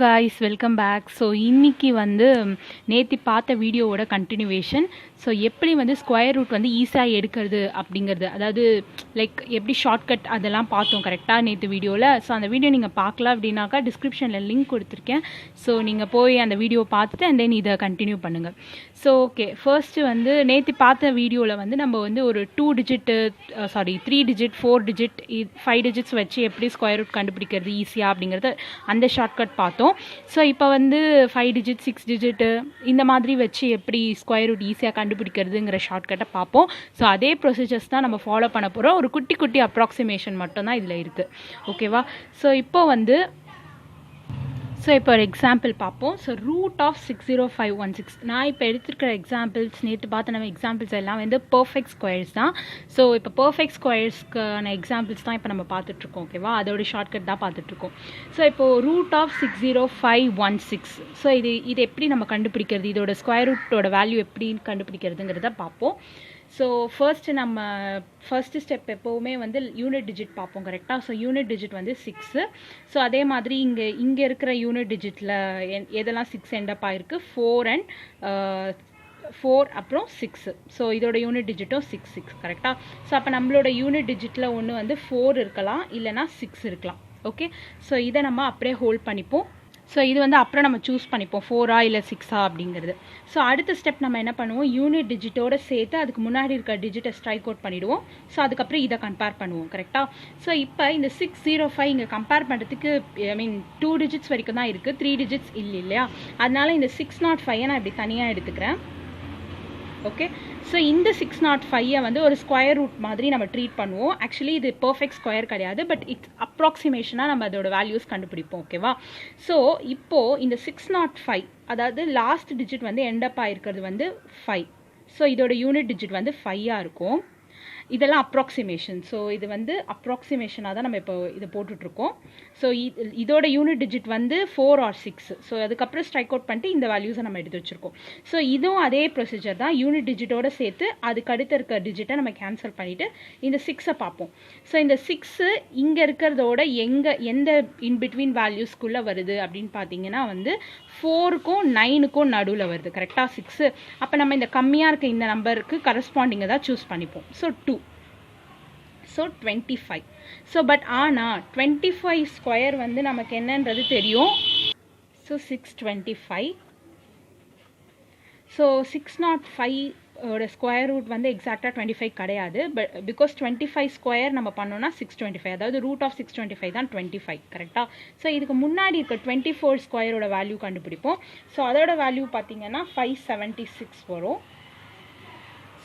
guys, welcome back. So இன்னைக்கு வந்து நேற்று பார்த்த வீடியோவோட கண்டினியூவேஷன். ஸோ எப்படி வந்து ஸ்கொயர் ரூட் வந்து ஈஸியாக எடுக்கிறது அப்படிங்கிறது, அதாவது லைக் எப்படி ஷார்ட்கட் அதெல்லாம் பார்த்தோம் கரெக்டாக நேற்று வீடியோவில். ஸோ அந்த வீடியோ நீங்கள் பார்க்கலாம் அப்படின்னாக்கா டிஸ்கிரிப்ஷனில் லிங்க் கொடுத்துருக்கேன். ஸோ நீங்கள் போய் அந்த வீடியோ பார்த்துட்டு அண்ட் தென் இதை கண்டினியூ பண்ணுங்கள். ஸோ ஓகே, ஃபர்ஸ்ட்டு வந்து நேற்று பார்த்த வீடியோவில் வந்து நம்ம வந்து ஒரு 3 டிஜிட் 4 டிஜிட் 5 டிஜிட்ஸ் வச்சு எப்படி ஸ்கொயர் ரூட் கண்டுபிடிக்கிறது ஈஸியாக அப்படிங்கிறது அந்த ஷார்ட்கட் பார்த்தோம். ஸோ இப்போ வந்து 5 டிஜிட் 6 டிஜிட்டு இந்த மாதிரி வச்சு எப்படி ஸ்கொயர் ரூட் ஈஸியாக கண்டுபிடிக்கிறதுங்கிற ஷார்ட்கட்டை பார்ப்போம். ஸோ அதே ப்ரொசீஜர்ஸ் தான் நம்ம ஃபாலோ பண்ண போகிறோம். ஒரு குட்டி குட்டி அப்ராக்சிமேஷன் மட்டும்தான் இதில் இருக்குது. ஓகேவா? ஸோ இப்போ ஒரு எக்ஸாம்பிள் பார்ப்போம். So root of 60516. நான் இப்போ எடுத்துருக்கிற எக்ஸாம்பிள்ஸ், நேற்று பார்த்த நம்ம எக்ஸாம்பிள்ஸ் எல்லாம் வந்து பர்ஃபெக்ட் ஸ்கொயர்ஸ் தான். ஸோ இப்போ பர்ஃபெக்ட் ஸ்கொயர்ஸ்க்கான எக்ஸாம்பிள்ஸ் தான் இப்போ நம்ம பார்த்துட்ருக்கோம். ஓகேவா? அதோட ஷார்ட்கட் தான் பார்த்துட்ருக்கோம். ஸோ இப்போது ரூட் ஆஃப் 60516. ஸோ இது எப்படி நம்ம கண்டுபிடிக்கிறது, இதோட ஸ்கொயர் ரூட்டோட வேல்யூ எப்படி கண்டுபிடிக்கிறதுங்கிறத பார்ப்போம். ஸோ ஃபர்ஸ்ட் ஸ்டெப் எப்போவுமே வந்து யூனிட் டிஜிட் பார்ப்போம் கரெக்டாக. ஸோ யூனிட் டிஜிட் வந்து 6. ஸோ அதே மாதிரி இங்கே இருக்கிற யூனிட் டிஜிட்டில் எதெல்லாம் 6 எண்டப் ஆகிருக்கு, 4 அண்ட் 4 அப்புறம் 6. ஸோ இதோட யூனிட் டிஜிட்டும் 6 கரெக்டாக. ஸோ அப்போ நம்மளோட யூனிட் டிஜிட்டில் ஒன்று வந்து 4 இருக்கலாம், இல்லைனா 6 இருக்கலாம். ஓகே, ஸோ இதை நம்ம அப்படியே ஹோல்ட் பண்ணிப்போம். ஸோ இது வந்து அப்புறம் நம்ம சூஸ் பண்ணிப்போம் 4ஆ இல்லை 6ஆ அப்படிங்கிறது. ஸோ அடுத்த ஸ்டெப் நம்ம என்ன பண்ணுவோம், யூனிட் டிஜிட்டோட சேர்த்து அதுக்கு முன்னாடி இருக்க டிஜிட்டை ஸ்ட்ரைக் அவுட் பண்ணிவிடுவோம். ஸோ அதுக்கப்புறம் இதை கம்பேர் பண்ணுவோம் கரெக்டாக. ஸோ இப்போ இந்த 605 இங்கே கம்பேர் பண்ணுறதுக்கு 2 டிஜிட்ஸ் வரைக்கும் தான் இருக்குது, 3 டிஜிட்ஸ் இல்லையா? அதனால இந்த 605 நான் இப்படி தனியாக எடுத்துக்கிறேன். ஓகே, ஸோ இந்த 605 வந்து ஒரு ஸ்கொயர் ரூட் மாதிரி நம்ம ட்ரீட் பண்ணுவோம். ஆக்சுவலி இது பர்ஃபெக்ட் ஸ்கொயர் கிடையாது, பட் இட்ஸ் அப்ராக்சிமேஷனாக நம்ம அதோட வேல்யூஸ் கண்டுபிடிப்போம். ஓகேவா? ஸோ இப்போது இந்த 605, அதாவது லாஸ்ட் டிஜிட் வந்து எண்டப் ஆகிருக்கிறது வந்து 5. ஸோ இதோட யூனிட் டிஜிட் வந்து 5ஆக இருக்கும். இதெல்லாம் அப்ராக்சிமேஷன். ஸோ இது வந்து அப்ராக்சிமேஷனாக தான் நம்ம இப்போ இதை போட்டுட்ருக்கோம். ஸோ இதோட யூனிட் டிஜிட் வந்து 4 ஆர் 6. ஸோ அதுக்கப்புறம் ஸ்ட்ரைக் அவுட் பண்ணிட்டு இந்த வேல்யூஸை நம்ம எடுத்து வச்சுருக்கோம். ஸோ இதுவும் அதே ப்ரொசீஜர் தான். யூனிட் டிஜிட்டோட சேர்த்து அதுக்கு அடுத்து இருக்க டிஜிட்டை நம்ம கேன்சல் பண்ணிவிட்டு இந்த 6ஐ பார்ப்போம். ஸோ இந்த 6 இங்கே இருக்கிறதோட எந்த இன்பிட்வீன் வேல்யூஸ்க்குள்ளே வருது அப்படின்னு பார்த்தீங்கன்னா வந்து 4க்கும் 9க்கும் நடுவில் வருது கரெக்டாக 6. அப்போ நம்ம இந்த கம்மியாக இருக்க இந்த நம்பருக்கு கரஸ்பாண்டிங்கை தான் சூஸ் பண்ணிப்போம். ஸோ 2. ஸோ 25. ஸோ பட் ஆனால் 25 ஸ்கொயர் வந்து நமக்கு என்னன்றது தெரியும். ஸோ 625. ஸோ 605 ஓட ஸ்கொயர் ரூட் வந்து எக்ஸாக்டாக 25 கிடையாது. பட் பிகாஸ் 25 ஸ்கொயர் நம்ம பண்ணோம்னா 625, அதாவது ரூட் ஆஃப் 625 தான் 25 கரெக்டாக. ஸோ இதுக்கு முன்னாடி இருக்க 24 ஸ்கொயரோட வேல்யூ கண்டுபிடிப்போம். ஸோ அதோட வேல்யூ பார்த்தீங்கன்னா 576 வரும்.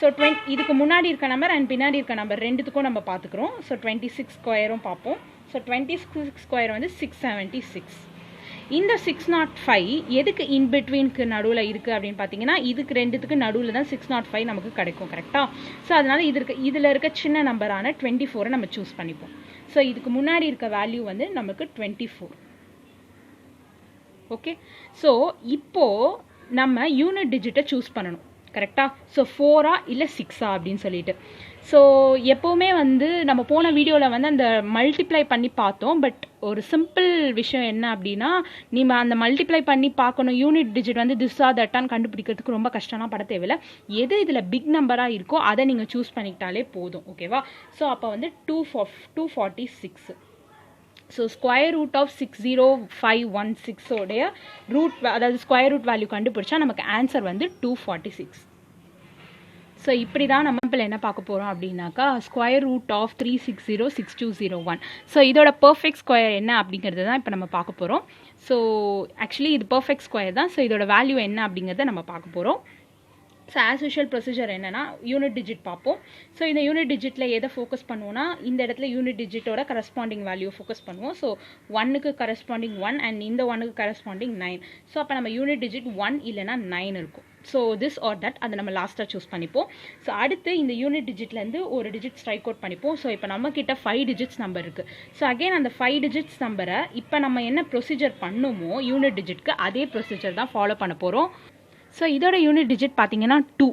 ஸோ இதுக்கு முன்னாடி இருக்க நம்பர் அண்ட் பின்னாடி இருக்க நம்பர் ரெண்டுத்துக்கும் நம்ம பார்த்துக்குறோம். ஸோ 26 ஸ்கொயரும் பார்ப்போம். ஸோ 26 ஸ்கொயர் வந்து 676. இந்த 605 எதுக்கு இன்பிட்வீனுக்கு நடுவில் இருக்குது அப்படின்னு பார்த்தீங்கன்னா இதுக்கு ரெண்டுத்துக்கு நடுவில் தான் 605 நமக்கு கிடைக்கும் கரெக்டாக. ஸோ அதனால் இதில் இருக்க சின்ன நம்பரான 24 நம்ம சூஸ் பண்ணிப்போம். ஸோ இதுக்கு முன்னாடி இருக்க வேல்யூ வந்து நமக்கு 24. ஓகே, ஸோ இப்போது நம்ம யூனிட் டிஜிட்டை சூஸ் பண்ணணும் கரெக்டாக. ஸோ 4ஆ இல்லை 6ஆ அப்படின்னு சொல்லிட்டு. ஸோ எப்போவுமே வந்து நம்ம போன வீடியோவில் வந்து அந்த மல்டிப்ளை பண்ணி பார்த்தோம். பட் ஒரு சிம்பிள் விஷயம் என்ன அப்படின்னா, நீங்கள் அந்த மல்டிப்ளை பண்ணி பார்க்கணும், யூனிட் டிஜிட் வந்து திஸ்ஸா தட்டான்னு கண்டுபிடிக்கிறதுக்கு ரொம்ப கஷ்டம்லாம் பட தேவையில்லை. எது இதில் பிக் நம்பராக இருக்கோ அதை நீங்கள் சூஸ் பண்ணிக்கிட்டாலே போதும். ஓகேவா? ஸோ அப்போ வந்து 246. ஸோ ஸ்கொயர் ரூட் ஆஃப் 60516 உடைய ரூட், அதாவது ஸ்கொயர் ரூட் வேல்யூ கண்டுபிடிச்சா நமக்கு ஆன்சர் வந்து 246. ஸோ இப்படி தான் நம்ம இப்போ என்ன பார்க்க போகிறோம் அப்படின்னாக்கா, ஸ்கொயர் ரூட் ஆஃப் 3606201. ஸோ இதோட பர்ஃபெக்ட் ஸ்கொயர் என்ன அப்படிங்கிறது தான் இப்போ நம்ம பார்க்க போகிறோம். ஸோ ஆக்சுவலி இது பர்ஃபெக்ட் ஸ்கொயர் தான். ஸோ இதோட வேல்யூ என்ன அப்படிங்கிறத நம்ம பார்க்க போகிறோம். ஸோ ஆஸ் யூஷுவல் ப்ரொசீஜர் என்னென்னா, யூனிட் டிஜிட் பார்ப்போம். ஸோ இந்த யூனிட் டிஜிட்டில் எதை ஃபோக்கஸ் பண்ணுவோம்னா, இந்த இடத்துல யூனிட் டிஜிட்டோட கரஸ்பாண்டிங் வேல்யூ ஃபோக்கஸ் பண்ணுவோம். ஸோ 1க்கு கரஸ்பாண்டிங் 1 அண்ட் இந்த 1க்கு கரஸ்பாண்டிங் 9. ஸோ அப்போ நம்ம யூனிட் டிஜிட் 1 இல்லைனா 9 இருக்கும். ஸோ திஸ் ஆர் தட், அதை நம்ம லாஸ்ட்டாக சூஸ் பண்ணிப்போம். ஸோ அடுத்து இந்த யூனிட் டிஜிட்லேருந்து ஒரு டிஜிட் ஸ்ட்ரைக் அவுட் பண்ணிப்போம். ஸோ இப்போ நம்மக்கிட்ட 5 டிஜிட்ஸ் நம்பர் இருக்குது. ஸோ அகெயின் அந்த 5 டிஜிட்ஸ் நம்பரை இப்போ நம்ம என்ன ப்ரொசீஜர் பண்ணுமோ யூனிட் டிஜிட்க்கு அதே ப்ரொசீஜர் தான் ஃபாலோ பண்ண போகிறோம். ஸோ இதோட யூனிட் டிஜிட் பார்த்தீங்கன்னா 2.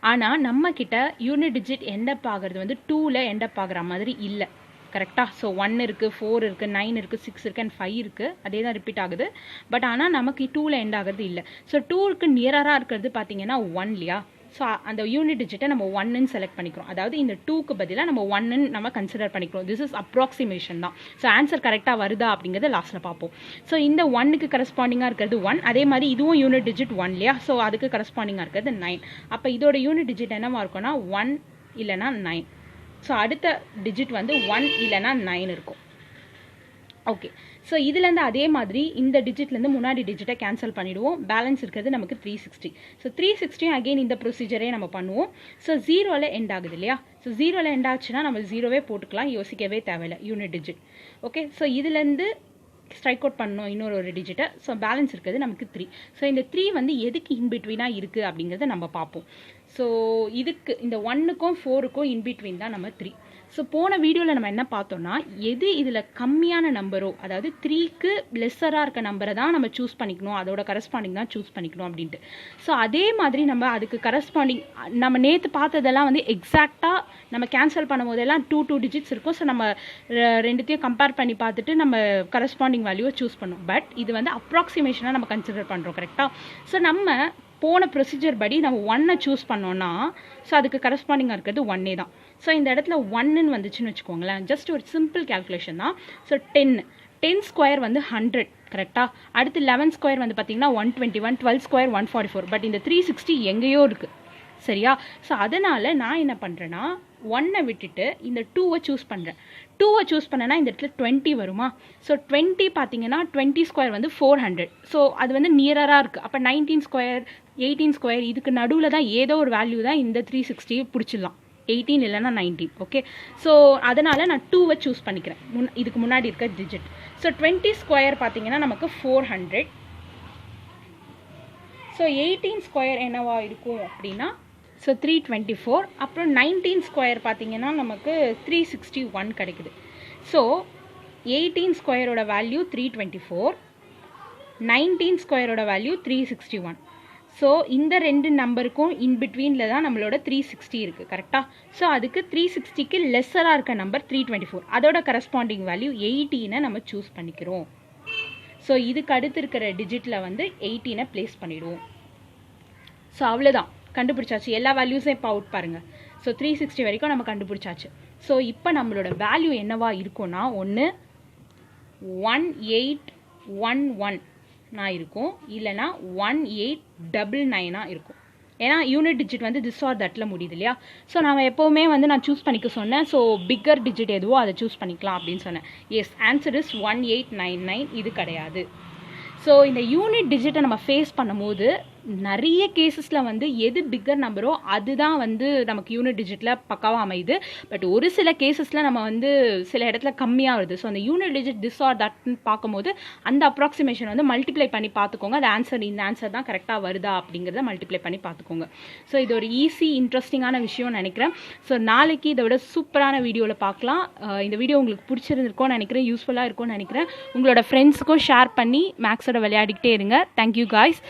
ஆனால் நம்மக்கிட்ட யூனிட் டிஜிட் எண்டப் ஆகிறது வந்து 2ல் எண்டப் ஆகிற மாதிரி இல்லை. கரெக்டாக. ஸோ 1 இருக்குது, 4 இருக்குது, 9 இருக்குது, 6 இருக்குது அண்ட் 5 இருக்குது. அதே தான் ரிப்பீட் ஆகுது. பட் ஆனால் நமக்கு 2ல் எண்ட் ஆகிறது இல்லை. ஸோ 2க்கு நியராக இருக்கிறது பார்த்தீங்கன்னா 1 இல்லையா. ஸோ அந்த யூனிட் டிஜிட்டை நம்ம 1ன்னு செலக்ட் பண்ணிக்கிறோம். அதாவது இந்த 2க்கு பதிலாக நம்ம 1ன்னு நம்ம கன்சிடர் பண்ணிக்கிறோம். திஸ் இஸ் அப்ராக்சிமேஷன் தான். ஸோ ஆன்சர் கரெக்டாக வருதா அப்படிங்கிறத லாஸ்ட்டில் பார்ப்போம். ஸோ இந்த 1க்கு கரஸ்பாண்டிங்காக இருக்கிறது 1. அதே மாதிரி இதுவும் யூனிட் டிஜிட் 1 இல்லையா. ஸோ அதுக்கு கரஸ்பாண்டிங்காக இருக்கிறது 9. அப்போ இதோட யூனிட் டிஜிட் என்னவா இருக்கும்னா 1 இல்லைனா 9. ஸோ அடுத்த டிஜிட் வந்து 1 இல்லைனா 9 இருக்கும். ஓகே. ஸோ இதுலேருந்து அதே மாதிரி இந்த டிஜிட்லேருந்து முன்னாடி டிஜிட்டை கேன்சல் பண்ணிவிடுவோம். பேலன்ஸ் இருக்கிறது நமக்கு 360. ஸோ 360 அகெயின் இந்த ப்ரொசீஜரே நம்ம பண்ணுவோம். ஸோ 0ல் எண்ட் ஆகுது இல்லையா. ஸோ 0ல் எண்ட் ஆச்சுன்னா நம்ம 0வே போட்டுக்கலாம், யோசிக்கவே தேவையில்லை, யூனிட் டிஜிட். ஓகே. ஸோ இதுலேருந்து ஸ்ட்ரைக் அவுட் பண்ணணும் இன்னொரு டிஜிட்டை. ஸோ பேலன்ஸ் இருக்கிறது நமக்கு 3. ஸோ இந்த 3 வந்து எதுக்கு இன்பிட்வீனாக இருக்குது அப்படிங்கிறத நம்ம பார்ப்போம். ஸோ இதுக்கு இந்த 1க்கும் 4க்கும் இன்பிட்வீன் தான் நம்ம 3. ஸோ போன வீடியோவில் நம்ம என்ன பார்த்தோம்னா, எது இதில் கம்மியான நம்பரோ, அதாவது 3க்கு லெஸ்ஸராக இருக்க நம்பரை தான் நம்ம சூஸ் பண்ணிக்கணும், அதோட கரஸ்பாண்டிங் தான் சூஸ் பண்ணிக்கணும் அப்படின்ட்டு. ஸோ அதே மாதிரி நம்ம அதுக்கு கரஸ்பாண்டிங் நம்ம நேற்று பார்த்ததெல்லாம் வந்து எக்ஸாக்டாக நம்ம கேன்சல் பண்ணும் போதெல்லாம் 2 டிஜிட்ஸ் இருக்கும். ஸோ நம்ம ரெண்டுத்தையும் கம்பேர் பண்ணி பார்த்துட்டு நம்ம கரஸ்பாண்டிங் வேல்யூவை சூஸ் பண்ணோம். பட் இது வந்து அப்ராக்சிமேஷனாக நம்ம கன்சிடர் பண்ணுறோம், கரெக்டாக. ஸோ நம்ம போன ப்ரொசீஜர் படி நம்ம 1 சூஸ் பண்ணோன்னா, ஸோ அதுக்கு கரஸ்பாண்டிங்காக இருக்கிறது 1 தான். ஸோ இந்த இடத்துல 1ன்னு வந்துச்சுன்னு வச்சுக்கோங்களேன். ஜஸ்ட் ஒரு சிம்பிள் கேல்குலேஷன் தான். ஸோ 10 ஸ்கொயர் வந்து 100, கரெக்டாக. அடுத்து 11 ஸ்கொயர் வந்து பார்த்தீங்கன்னா 121, 12 ஸ்கொயர் 144. பட் இந்த 360 எங்கேயோ இருக்குது, சரியா. ஸோ அதனால் நான் என்ன பண்ணுறேன்னா 1 விட்டுட்டு இந்த 2 சூஸ் பண்ணுறேன். 2 சூஸ் பண்ணேன்னா இந்த இடத்துல 20 வருமா. ஸோ 20 பார்த்தீங்கன்னா 20 ஸ்கொயர் வந்து 400. ஸோ அது வந்து நியராக இருக்குது. அப்போ 19 ஸ்கொயர் 18 ஸ்கொயர் இதுக்கு நடுவில் தான் ஏதோ ஒரு வேல்யூ தான் இந்த 360 பிடிச்சிடலாம். 18 இல்லைனா 19. ஓகே. ஸோ அதனால் நான் 2 சூஸ் பண்ணிக்கிறேன், இதுக்கு முன்னாடி இருக்க டிஜிட். ஸோ 20 ஸ்கொயர் பார்த்தீங்கன்னா நமக்கு 400. ஸோ 18 ஸ்கொயர் என்னவா இருக்கும் அப்படின்னா ஸோ 324. அப்புறம் 19 ஸ்கொயர் பார்த்தீங்கன்னா நமக்கு 361 கிடைக்குது. ஸோ 18 ஸ்கொயரோட வேல்யூ 324, 19 ஸ்கொயரோட வேல்யூ 361. ஸோ இந்த ரெண்டு நம்பருக்கும் இன்பிட்வீனில் தான் நம்மளோட 360 இருக்குது, கரெக்டாக. ஸோ அதுக்கு 360க்கு லெஸ்ஸராக இருக்க நம்பர் 324. அதோட கரஸ்பாண்டிங் வேல்யூ 18 நம்ம சூஸ் பண்ணிக்கிறோம். ஸோ இதுக்கு அடுத்து இருக்கிற டிஜிட்டில் வந்து 18 ப்ளேஸ் பண்ணிவிடுவோம். ஸோ அவ்வளோதான், கண்டுபிடிச்சாச்சு. எல்லா வேல்யூஸும் இப்போ அவுட் பாருங்கள். ஸோ 360 வரைக்கும் நம்ம கண்டுபிடிச்சாச்சு. ஸோ இப்போ நம்மளோட வேல்யூ என்னவா இருக்கும்னா, ஒன்று 1811 இருக்கும், இல்லைனா 1899 இருக்கும். ஏன்னா யூனிட் டிஜிட் வந்து திஸ் ஆர் தட்டில் முடியுது இல்லையா. ஸோ நம்ம எப்போவுமே வந்து நான் சூஸ் பண்ணிக்க சொன்னேன். ஸோ பிக்கர் டிஜிட் எதுவோ அதை சூஸ் பண்ணிக்கலாம் அப்படின்னு சொன்னேன். Yes, answer is 1899. இது கிடையாது. ஸோ இந்த யூனிட் டிஜிட்டை நம்ம ஃபேஸ் பண்ணும்போது நிறைய கேசஸில் வந்து எது பிக்கர் நம்பரோ அதுதான் வந்து நமக்கு யூனிட் டிஜிட்டில் பக்காவாக அமையுது. பட் ஒரு சில கேசஸில் நம்ம வந்து சில இடத்துல கம்மியாக வருது. ஸோ அந்த யூனிட் டிஜிட் திஸ் ஆர் தட்னு பார்க்கும்போது அந்த அப்ராக்சிமேஷன் வந்து மல்டிப்ளை பண்ணி பார்த்துக்கோங்க. அது ஆன்சர் இந்த ஆன்சர் தான் கரெக்டாக வருதா அப்படிங்கிறத மல்டிப்ளை பண்ணி பார்த்துக்கோங்க. ஸோ இது ஒரு ஈஸி இன்ட்ரெஸ்டிங்கான விஷயம்னு நினைக்கிறேன். ஸோ நாளைக்கு இதை விட சூப்பரான வீடியோவில் பார்க்கலாம். இந்த வீடியோ உங்களுக்கு பிடிச்சிருந்துருக்கோன்னு நினைக்கிறேன், யூஸ்ஃபுல்லாக இருக்கும்னு நினைக்கிறேன். உங்களோட ஃப்ரெண்ட்ஸுக்கும் ஷேர் பண்ணி மேக்ஸோட விளையாடிக்கிட்டே இருங்க. Thank you guys.